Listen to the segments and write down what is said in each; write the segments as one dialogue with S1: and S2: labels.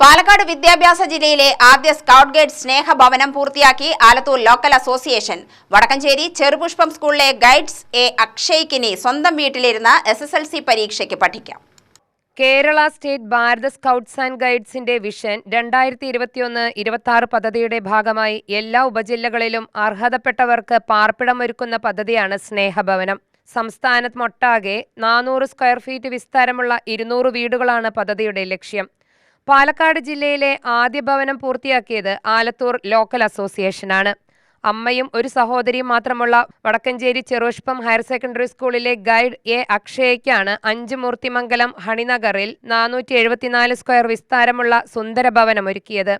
S1: പാലക്കാട് വിദ്യാഭ്യാസ ജില്ലയിലെ ആദ്യ സ്കൗട്ട് ഗൈഡ് സ്നേഹഭവനം പൂർത്തിയാക്കി ആലത്തൂർ ലോക്കൽ അസോസിയേഷൻ. വടക്കഞ്ചേരി ചെറുപുഷ്പം സ്കൂളിലെ ഗൈഡ്സ് എ അക്ഷയ്ക്കിനി സ്വന്തം വീട്ടിലിരുന്ന് SSLC പരീക്ഷയ്ക്ക് പഠിക്കാം.
S2: Kerala state Bharat scouts and ഗൈഡ്സിന്റെ വിഷൻ 2021-26 പദ്ധതിയുടെ ഭാഗമായി എല്ലാ ഉപജില്ലകളിലും അർഹതപ്പെട്ടവർക്ക് പാർപ്പിടമൊരുക്കുന്ന പദ്ധതിയാണ് സ്നേഹഭവനം. സംസ്ഥാനത്തൊട്ടാകെ 400 സ്ക്വയർ ഫീറ്റ് വിസ്താരമുള്ള 200 വീടുകളാണ് പദ്ധതിയുടെ ലക്ഷ്യം. പാലക്കാട് ജില്ലയിലെ ആദ്യ ഭവനം പൂർത്തിയാക്കിയത് ആലത്തൂർ ലോക്കൽ അസോസിയേഷനാണ്. അമ്മയും ഒരു സഹോദരിയും മാത്രമുള്ള വടക്കഞ്ചേരി ചെറുപുഷ്പം ഹയർ സെക്കൻഡറി സ്കൂളിലെ ഗൈഡ് എ അക്ഷയ്ക്കാണ് 5 മൂർത്തിമംഗലം ഹണിനഗറിൽ 474 സ്ക്വയർ വിസ്താരമുള്ള സുന്ദര ഭവനം ഒരുക്കിയത്.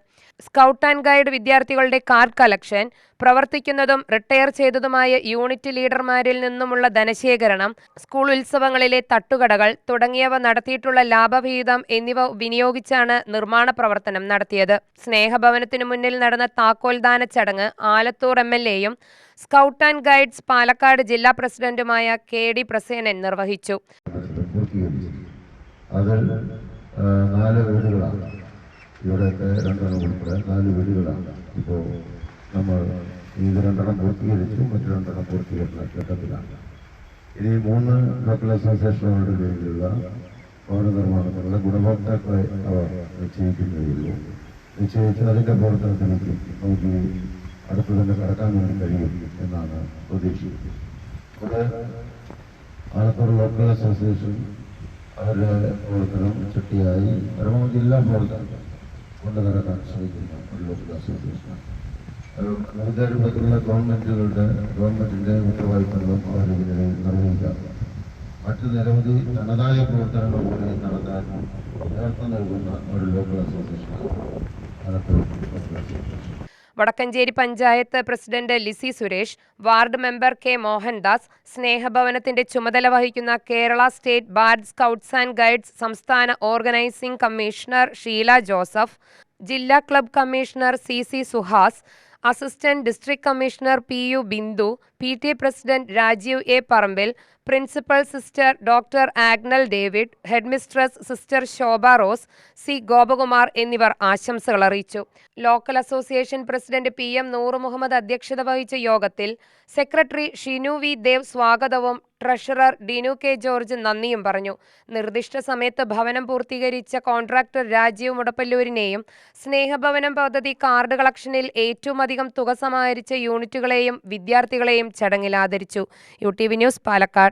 S2: സ്കൗട്ട് ആൻഡ് ഗൈഡ് വിദ്യാർത്ഥികളുടെ കാർഡ് കളക്ഷൻ, പ്രവർത്തിക്കുന്നതും റിട്ടയർ ചെയ്തതുമായ യൂണിറ്റ് ലീഡർമാരിൽ നിന്നുമുള്ള ധനശേഖരണം, സ്കൂൾ ഉത്സവങ്ങളിലെ തട്ടുകടകൾ തുടങ്ങിയവ നടത്തിയിട്ടുള്ള ലാഭവിഹിതം എന്നിവ വിനിയോഗിച്ചാണ് നിർമ്മാണ പ്രവർത്തനം നടത്തിയത്. സ്നേഹഭവനത്തിനു മുന്നിൽ നടന്ന താക്കോൽദാന ചടങ്ങ് ആലത്തൂർ MLAയും സ്കൗട്ട് ആൻഡ് ഗൈഡ്സ് പാലക്കാട് ജില്ലാ പ്രസിഡന്റുമായ KD പ്രസേനൻ നിർവഹിച്ചു.
S3: ഇവിടെയൊക്കെ 2 ഉൾപ്പെടെ 4 വീടുകളാണ്. ഇപ്പോൾ നമ്മൾ ഇത് 2 പൂർത്തീകരിച്ചു, മറ്റു 2 പൂർത്തീകരിക്കുന്ന ഘട്ടത്തിലാണ്. ഇനി 3 ലോക്കൽ അസോസിയേഷനുകളുടെ കീഴിലുള്ള ഭവന നിർമ്മാണത്തിനുള്ള ഗുണഭോക്താക്കളെ അവർ നിശ്ചയിക്കുന്നതേയുള്ളൂ. നിശ്ചയിച്ച് അതിൻ്റെ പ്രവർത്തനത്തിലേക്ക് നമുക്ക് അടുത്ത് തന്നെ കടക്കാൻ വേണ്ടി കഴിയും എന്നാണ് പ്രതീക്ഷിക്കുന്നത്. അത് ആലത്തൂർ ലോക്കൽ അസോസിയേഷൻ അവരുടെ പ്രവർത്തനം ചുട്ടിയായി പരമാവധി ജില്ലാ പ്രവർത്തനം കൊണ്ട് നടക്കാൻ ശ്രമിക്കുന്ന ഒരു ലോക്കൽ അസോസിയേഷനാണ്. വിവിധ രൂപത്തിലുള്ള ഗവൺമെന്റിന്റെ ഉത്തരവാദിത്തങ്ങളും അവരുടെ പിന്നിൽ നിർവഹിക്കാം. മറ്റു നിരവധി തനതായ പ്രവർത്തനങ്ങൾ കൂടി നടത്താൻ നേതൃത്വം നൽകുന്ന ഒരു ലോക്കൽ അസോസിയേഷനാണ് Alathur local association.
S2: Vadakkencherry panchayat president Lissy Suresh, ward member K Mohandas, സ്നേഹഭവനത്തിന്റെ ചുമതല വഹിക്കുന്ന Kerala state Bharat scouts and guides സംസ്ഥാന ഓർഗനൈസിംഗ് കമ്മീഷണർ ഷീല ജോസഫ്, ജില്ലാ club commissioner CC Suhas, assistant district commissioner PU Bindu, PTA president Rajeev A Parambil, principal sister doctor Agnel David, headmistress sister Shobha Rose, C Gopakumar എന്നിവർ ആശംസകൾ അറിയിച്ചു. Local association president PM Noor Muhammad അധ്യക്ഷത വഹിച്ച യോഗത്തിൽ സെക്രട്ടറി ഷിനു V ദേവ് സ്വാഗതവും treasurer Dinu K George നന്ദിയും പറഞ്ഞു. നിർദ്ദിഷ്ട സമയത്ത് ഭവനം പൂർത്തീകരിച്ച കോൺട്രാക്ടർ രാജീവ് മുടപ്പല്ലൂരിനെയും സ്നേഹഭവനം പദ്ധതി കാർഡ് കളക്ഷനിൽ ഏറ്റവും അധികം തുക സമാഹരിച്ച യൂണിറ്റുകളെയും വിദ്യാർത്ഥികളെയും ചടങ്ങിൽ ആദരിച്ചു. UTV news Palakkad.